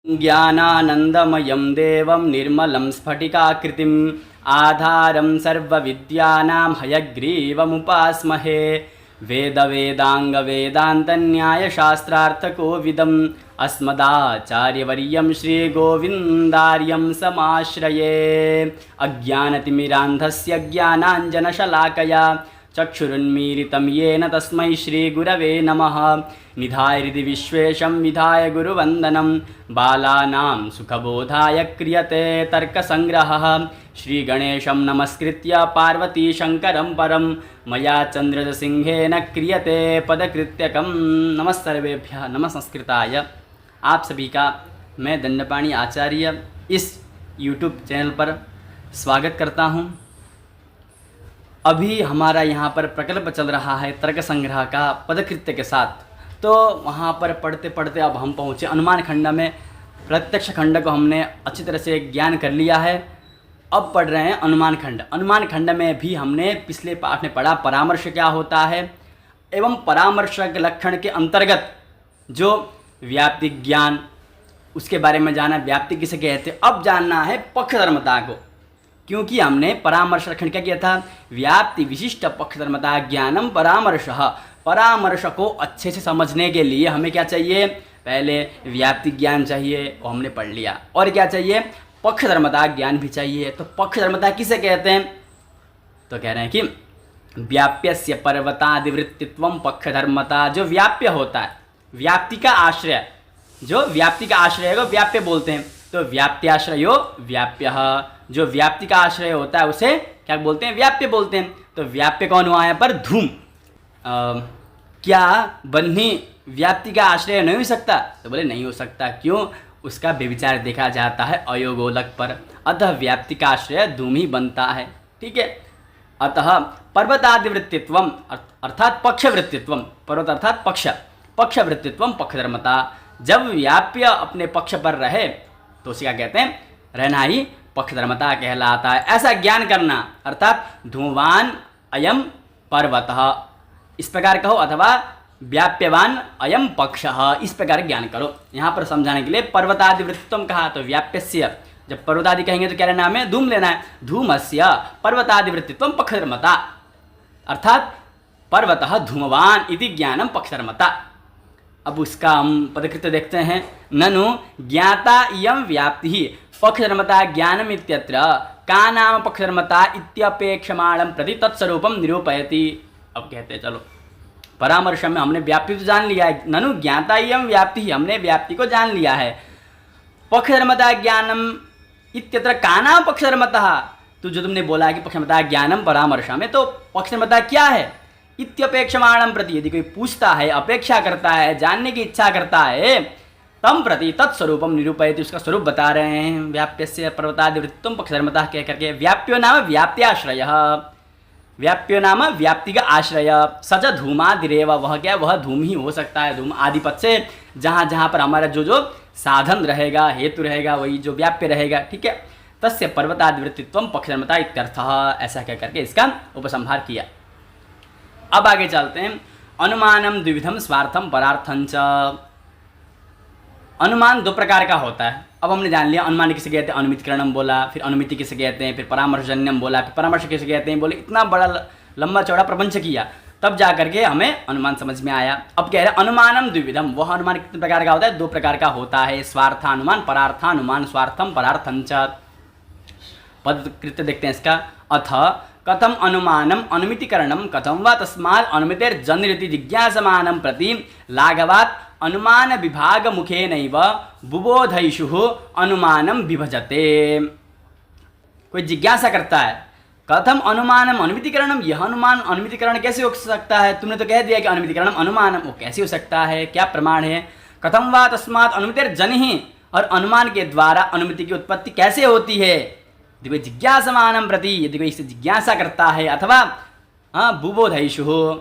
ज्ञानानन्दमयं देवं निर्मलं स्फटिकाकृतिम् आधारं सर्वविद्यानां हयग्रीवमुपास्महे। वेदवेदाङ्गवेदान्तन्यायशास्त्रार्थकोविदम् अस्मदाचार्यवर्यं श्रीगोविन्दार्यं समाश्रये। अज्ञानतिमिरान्धस्य ज्ञानाञ्जनशलाकया चक्षुरुन्मीलितं येन तस्मै श्रीगुरवे नमः। निधाय हृदि विश्वेशं विधाय गुरुवन्दनं बालानां सुखबोधाय क्रियते तर्कसङ्ग्रहः। श्रीगणेशं नमस्कृत्य पार्वतीशङ्करं परं मया चन्द्रसिंहेन क्रियते पदकृत्यकं। नमः सर्वेभ्यः नमः संस्कृताय। आप सभी का मैं दंडपाणि आचार्य इस YouTube चैनल पर स्वागत करता हूँ। अभी हमारा यहाँ पर प्रकल्प चल रहा है तर्क संग्रह का पदकृत्य के साथ, तो वहाँ पर पढ़ते पढ़ते अब हम पहुँचे अनुमान खंड में। प्रत्यक्ष खंड को हमने अच्छी तरह से ज्ञान कर लिया है, अब पढ़ रहे हैं अनुमान खंड। अनुमान खंड में भी हमने पिछले पाठ में पढ़ा परामर्श क्या होता है एवं परामर्श के लक्षण के अंतर्गत जो व्याप्ति ज्ञान, उसके बारे में जाना, व्याप्ति किसे कहते हैं। अब जानना है पक्षधर्मता को, क्योंकि हमने परामर्श लक्षण क्या किया था, व्याप्ति विशिष्ट पक्षधर्मता ज्ञानम परामर्श। परामर्श को अच्छे से समझने के लिए हमें क्या चाहिए, पहले व्याप्ति ज्ञान चाहिए, वो हमने पढ़ लिया, और क्या चाहिए, पक्षधर्मता ज्ञान भी चाहिए। तो पक्षधर्मता किसे कहते हैं, तो कह रहे हैं कि व्याप्यस्य पर्वतादिवृत्तित्वम पक्षधर्मता। जो व्याप्य होता है, व्याप्ति का आश्रय, जो व्याप्ति का आश्रय है वो व्याप्य बोलते हैं। तो व्याप्त्याश्रयो व्याप्य, जो व्याप्ति का आश्रय होता है उसे क्या बोलते हैं, व्याप्य बोलते हैं। तो व्याप्य कौन हुआ यहाँ पर, धूम। क्या बन्ही व्याप्ति का आश्रय नहीं हो सकता, तो बोले नहीं हो सकता। क्यों, उसका व्यभिचार देखा जाता है अयोगोलक पर, अतः व्याप्ति का आश्रय धूम ही बनता है। ठीक है। अतः पर्वतादिवृत्तित्वम अर्थात पक्षवृत्तित्वम, पर्वत अर्थात पक्ष, पक्षवृत्तित्वम पक्षधर्मता। जब व्याप्य अपने पक्ष पर रहे तो उसे क्या कहते हैं, रहना ही पक्षधर्मता कहलाता है। ऐसा ज्ञान करना, अर्थात धूमवान अयम पर्वतः इस प्रकार कहो, अथवा व्याप्यवान अयम पक्षः इस प्रकार ज्ञान करो। यहाँ पर समझाने के लिए पर्वतादिवृत्तित्वम कहा, तो व्याप्यस्य, जब पर्वतादि कहेंगे तो क्या लेना है, धूम लेना है। धूमस्य पर्वतादिवृत्तित्वम पक्षधर्मता, अर्थात पर्वतः धूमवान इति ज्ञानम पक्षधर्मता। अब उसका हम पदकृत्य देखते हैं। ननु ज्ञाता इयं व्याप्ति पक्षधर्मता ज्ञानम इत्यत्र का नाम पक्षधर्मता इत्यपेक्षमाणं प्रति तत्स्वरूपम निरूपयति। अब कहते हैं चलो, परामर्श में हमने व्याप्ति तो जान लिया है, ननु ज्ञाता इयं व्याप्ति, हमने व्याप्ति को जान लिया है। पक्षधर्मता ज्ञानम इत्यत्र का नाम पक्षधर्मता, तो जो तुमने बोला है कि पक्षधर्मता ज्ञानम परामर्श में, तो पक्षधर्मता क्या है, इत्यपेक्षमाणं प्रति, यदि कोई पूछता है, अपेक्षा करता है, जानने की इच्छा करता है, तम प्रति तत्स्वरूपम निरूपयति, उसका स्वरूप बता रहे हैं। व्याप्यस्य पर्वतादिवृत्तित्वम पक्षधर्मता कह करके, व्याप्यो नाम व्याप्त्याश्रयः, व्याप्यो नाम व्याप्ति का आश्रय। सच धूमादिरेव, वह क्या, वह धूम ही हो सकता है। धूम आदिपद से जहाँ जहाँ पर हमारा जो जो साधन रहेगा, हेतु रहेगा, वही जो व्याप्य रहेगा। ठीक है। तस्य पर्वतादिवृत्तित्वम पक्षधर्मता इत्यर्थः, ऐसा कह करके इसका उपसंहार किया। अब आगे चलते हैं। अनुमानम द्विविधम स्वार्थम परार्थं च। अनुमान दो प्रकार का होता है। अब हमने जान लिया अनुमान किसे कहते हैं, अनुमितिकरणम बोला, फिर अनुमिति किसे कहते हैं, फिर परामर्शजन्यम बोला, फिर परामर्श किसे कहते हैं बोले। इतना बड़ा लंबा चौड़ा प्रपंच किया, तब जा करके हमें अनुमान समझ में आया। अब कह रहे हैं अनुमानम द्विविधम, वह अनुमान कितने प्रकार का होता है, दो प्रकार का होता है। स्वार्थानुमान परार्थानुमान, स्वार्थम परार्थं च। पदकृत्य देखते हैं इसका। अथ कथम अनुमानम अनुमितिकरणम कथम वा तस्मात् अनुमितेर्जनिरिति जिज्ञासमानं प्रति लाघवात् अनुमान विभाग मुखेनैव बुबोधयिषु अनुमानम विभजते। कोई जिज्ञासा करता है, कथम अनुमानम अनुमितिकरणम, यह अनुमान अनुमितिकरण कैसे हो सकता है, तुमने तो कह दिया कि अनुमितिकरणम अनुमानम, वो कैसे हो सकता है, क्या प्रमाण है। कथम वा तस्मात् अनुमितेर्जनिः, और अनुमान के द्वारा अनुमिति की उत्पत्ति कैसे होती है। यदि कोई जिज्ञासमानं प्रति, यदि कोई इससे जिज्ञासा करता है, अथवा बुबोधयिषु,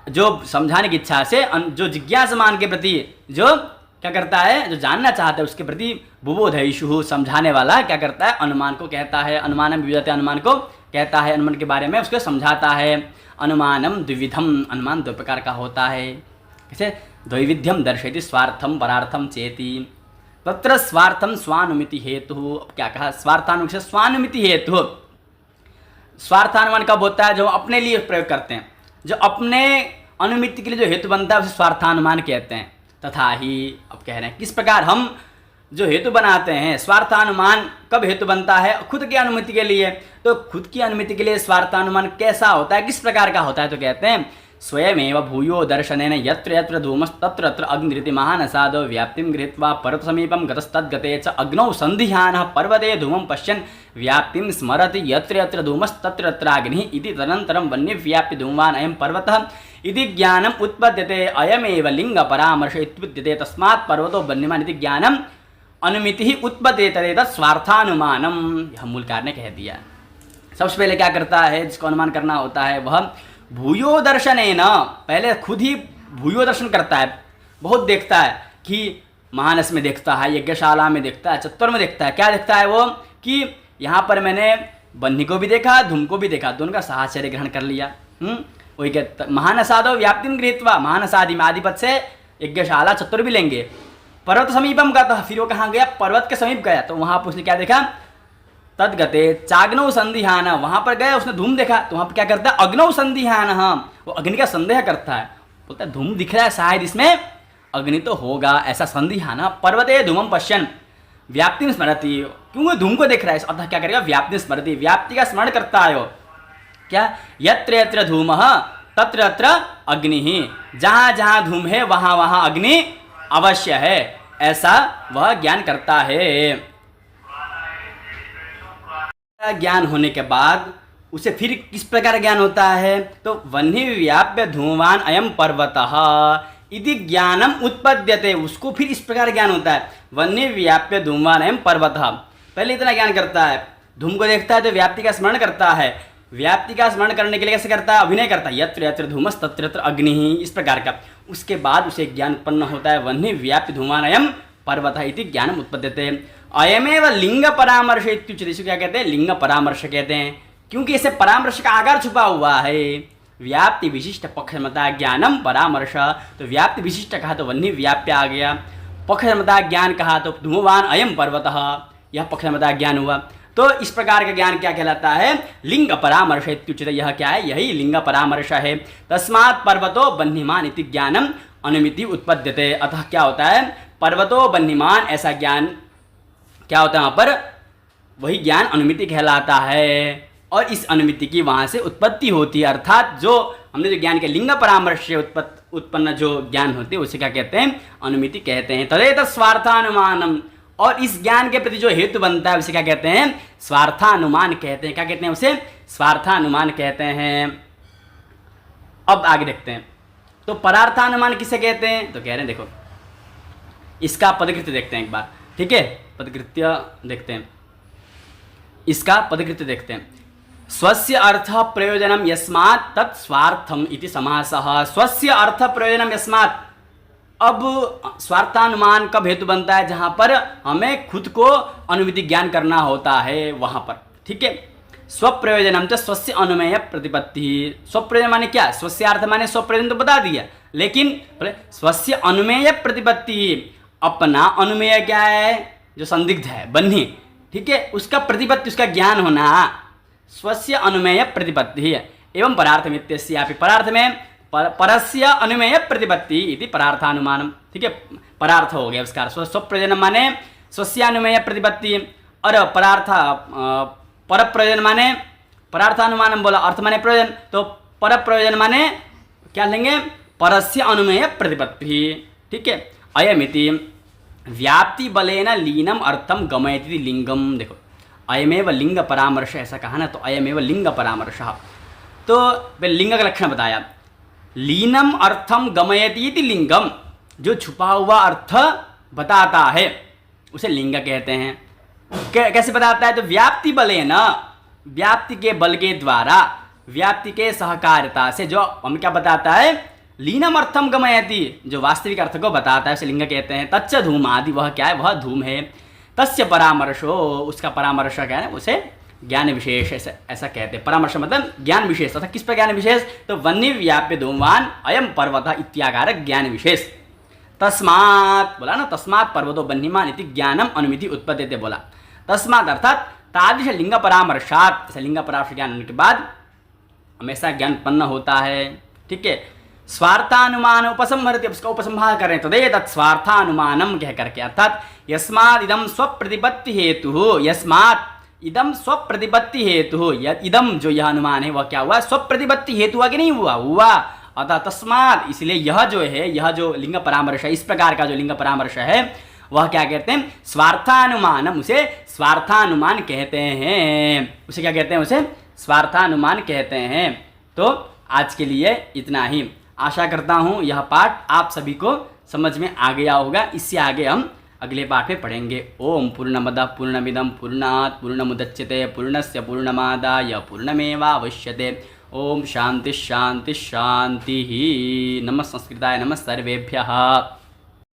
जो समझाने की इच्छा से, जो जिज्ञासमान के प्रति जो क्या करता है, जो जानना चाहता है उसके प्रति बुबोधयिषु, समझाने वाला क्या करता है, अनुमान को कहता है। अनुमानम विभजते, अनुमान को कहता है, अनुमान के बारे में उसको समझाता है। अनुमानम द्विविधम, अनुमान दो प्रकार का होता है। कैसे, द्वैविध्यम दर्शयति स्वार्थम परार्थम चेति। तत्र स्वार्थम स्वानुमिति हेतु। क्या कहा? स्वार्थानुमिति स्वानुमिति हेतु। स्वार्थानुमान कब होता है? जो अपने लिए प्रयोग करते हैं, जो अपने अनुमिति के लिए जो हेतु बनता है उसे स्वार्थानुमान कहते हैं। तथा ही अब कह रहे हैं किस प्रकार हम जो हेतु बनाते हैं, स्वार्थानुमान कब हेतु बनता है? खुद की अनुमति के लिए। तो खुद की अनुमति के लिए स्वार्थानुमान कैसा होता है, किस प्रकार का होता है? तो कहते हैं स्वयमेव भूयो दर्शनेन यत्र यत्र धूमस्तत्र तत्र अग्निरिति महानसादो व्याप्तिं गृहीत्वा पर्वतसमीपं गतस्तद्गते च अग्नौ सन्धिहानः पर्वते धूमं पश्यन् व्याप्तिं स्मरति यत्र यत्र धूमस्तत्र तत्राग्निः इति तदनन्तरं वह्निव्याप्य धूमवान् अयं पर्वतः इति ज्ञानम् उत्पद्यते। अयमेव लिङ्गपरामर्श इत्युच्यते। तस्मात् पर्वतो वह्निमान् इति ज्ञानम् अनुमिति ही उत्पद्यते तत् स्वार्थानुमानम। यह मूलकार ने कह दिया। सबसे पहले क्या करता है, जिसको अनुमान करना होता है वह भूयो दर्शनेन, पहले खुद ही भूयो दर्शन करता है, बहुत देखता है कि मानस में देखता है, यज्ञशाला में देखता है, चत्वर में देखता है। क्या देखता है वो? कि यहाँ पर मैंने बन्ही को भी देखा, धूम को भी देखा, दोनों का साहचर्य ग्रहण कर लिया। वही कहता महानसादो व्याप्तिम गृहीत्वा, महानसादि में आदिपद से यज्ञशाला चत्वर भी लेंगे। पर्वत समीपम गतः, फिर वो कहाँ गया? पर्वत के समीप गया। तो वहाँ पर उसने क्या देखा? तद्गते चाग्नौ संधिहान, वहाँ पर गया, उसने धूम देखा। तो वहाँ पर क्या करता है? अग्नौ संधिहान, वो अग्नि का संदेह करता है, बोलता है धूम दिख रहा है, शायद इसमें अग्नि तो होगा, ऐसा संधिहान। पर्वते धूमम पश्यन् व्याप्ति स्मरति, क्योंकि धूम को देख रहा है, अतः क्या करेगा? व्याप्ति स्मरति, व्याप्ति का स्मरण करता है वो। क्या? यत्र यत्र धूमः तत्र तत्र अग्नि, जहाँ जहाँ धूम है वहाँ वहाँ अग्नि अवश्य है, ऐसा वह ज्ञान करता है। ज्ञान होने के बाद उसे फिर किस प्रकार ज्ञान होता है? तो वह्नि व्याप्य धूमवान अयम पर्वतः इति ज्ञानम उत्पद्यते, उसको फिर इस प्रकार ज्ञान होता है, वह्नि व्याप्य धूमवान अयम पर्वतः। पहले इतना ज्ञान करता है, धूम को देखता है तो व्याप्ति का स्मरण करता है, व्याप्ति का स्मरण करने के लिए कैसे करता है? अभिनय करता है, यत्र यत्र धूमस् तत्र तत्र अग्नि, इस प्रकार का। उसके बाद उसे ज्ञान उत्पन्न होता है, वह्नि व्याप्य धूमान अयम पर्वतः इति ज्ञानम उत्पद्यते। अयमेव लिंग परामर्श इत्युच्यते। इसको क्या कहते हैं? लिंग परामर्श कहते हैं, क्योंकि इसे परामर्श का आकार छुपा हुआ है। व्याप्ति विशिष्ट पक्षमता ज्ञानम परामर्श, तो व्याप्ति विशिष्ट कहा तो वह्नि व्याप्य आ गया, पक्षमता ज्ञान कहा तो धूमवान अयम पर्वतः, यह पक्षमता ज्ञान हुआ। तो इस प्रकार का ज्ञान क्या कहलाता है? लिंग परामर्श इत्युच्यते। यह क्या है? यही लिंग परामर्श है। तस्मात् पर्वतो वह्निमान् इति ज्ञानम अनुमिति उत्पद्यते। अतः क्या होता है? पर्वतो वह्निमान्, ऐसा ज्ञान क्या होता है? वहाँ पर वही ज्ञान अनुमिति कहलाता है, और इस अनुमिति की वहाँ से उत्पत्ति होती है। अर्थात जो हमने जो ज्ञान के लिंग परामर्श से उत्पन्न जो ज्ञान होते हैं उसे क्या कहते हैं? अनुमिति कहते हैं। तदेतत् स्वार्थानुमानम, और इस ज्ञान के प्रति जो हेतु बनता है उसे क्या कहते हैं? स्वार्थानुमान कहते हैं। क्या कहते हैं उसे? स्वार्थानुमान कहते हैं। अब आगे देखते हैं, तो परार्थानुमान किसे कहते हैं? तो कह रहे हैं देखो, इसका पदकृत्य देखते हैं एक बार, ठीक है? पदकृत्य देखते हैं, इसका पदकृत्य देखते हैं। स्वस्य अर्थ प्रयोजनम यस्मात् तत् स्वार्थम इति समासः। स्वस्य अर्थ प्रयोजनम यस्मात्, अब स्वार्थानुमान कब हेतु बनता है? जहाँ पर हमें खुद को अनुमिति ज्ञान करना होता है, वहाँ पर, ठीक है? स्वप्रयोजनम तो स्वस्य अनुमेय प्रतिपत्ति। स्वप्रयोजन माने क्या? स्वस्यार्थ माने स्वप्रयोजन तो बता दिया, लेकिन स्वस्य अनुमेय प्रतिपत्ति, अपना अनुमेय क्या है? जो संदिग्ध है, बन्ही, ठीक है? उसका प्रतिपत्ति, उसका ज्ञान होना, स्वस्य अनुमेय प्रतिपत्ति है। एवं परार्थमित्यस्यापि, परार्थ में परस्य अनुमेय प्रतिपत्ति इति परार्थानुमानम, ठीक है? परार्थ हो गया उसका। स्वप्रयोजन माने स्वस्यानुमेय प्रतिपत्ति, और परार्थ पर प्रयोजन माने परार्थानुमानम बोला, अर्थ माने प्रयोजन, तो पर प्रयोजन माने क्या लेंगे? परस्य अनुमेय प्रतिपत्ति, ठीक है? अयमिति व्याप्ति बलेन लीनम अर्थम गमयति लिंगम। देखो, अयमेव लिंग परामर्श ऐसा कहा ना, तो अयमेव लिंग परामर्श, तो लिंग का लक्षण बताया। लीनम अर्थम गमयति इति लिंगम, जो छुपा हुआ अर्थ बताता है उसे लिंग कहते हैं। कैसे बताता है? तो व्याप्ति बलेन, व्याप्ति के बल के द्वारा, व्याप्ति के सहकारिता से जो हम क्या बताता है? लीनम अर्थम गमयति, जो वास्तविक अर्थ को बताता है उसे लिंग कहते हैं। तच्च धूम आदि, वह क्या है? वह धूम है। तस्य परामर्शो, उसका परामर्श क्या है? उसे ज्ञान विशेष ऐसा कहते हैं। परामर्श मतलब ज्ञान विशेष। तथा किस पर ज्ञान विशेष? तो वह्नि व्याप्य धूमवान अयम पर्वतः इत्याकार ज्ञान विशेष। तस्मात् बोला ना, तस्मात् पर्वतो बन्हीमान इति ज्ञानम अनुमिति उत्पद्यते बोला। तस्मात् अर्थात तादृश लिंग परामर्शात, ऐसा लिंग परामर्श ज्ञान होने के बाद हमेशा ज्ञान उत्पन्न होता है। ठीक है, स्वार्थानुमान उपसंहरति, उसका उपसंहार करें तो दे तत् स्वार्थानुमानम कह करके, अर्थात यस्मात् इदम स्वप्रतिपत्ति हेतु, यस्मात् इदम स्वप्रतिपत्ति हेतु, इदम जो यह अनुमान है वह क्या हुआ, स्वप्रतिपत्ति हेतु हुआ कि नहीं हुआ, हुआ। अतः तस्मात्, इसलिए यह जो है, यह जो लिंग परामर्श है, इस प्रकार का जो लिंग परामर्श है वह क्या कहते हैं, स्वार्थानुमानम, उसे स्वार्थानुमान कहते हैं। उसे क्या कहते हैं, उसे स्वार्थानुमान कहते हैं। तो आज के लिए इतना ही। आशा करता हूँ यह पाठ आप सभी को समझ में आ गया होगा। इससे आगे हम अगले पाठ में पढ़ेंगे। ओम पूर्णमदः पूर्णमिदं पूर्णात् पूर्णमुदच्यते पूर्णस्य पूर्णमादाय पूर्णमेवावशिष्यते। ओम शांति शांति शांति। नमः संस्कृताय, नमः सर्वेभ्यः।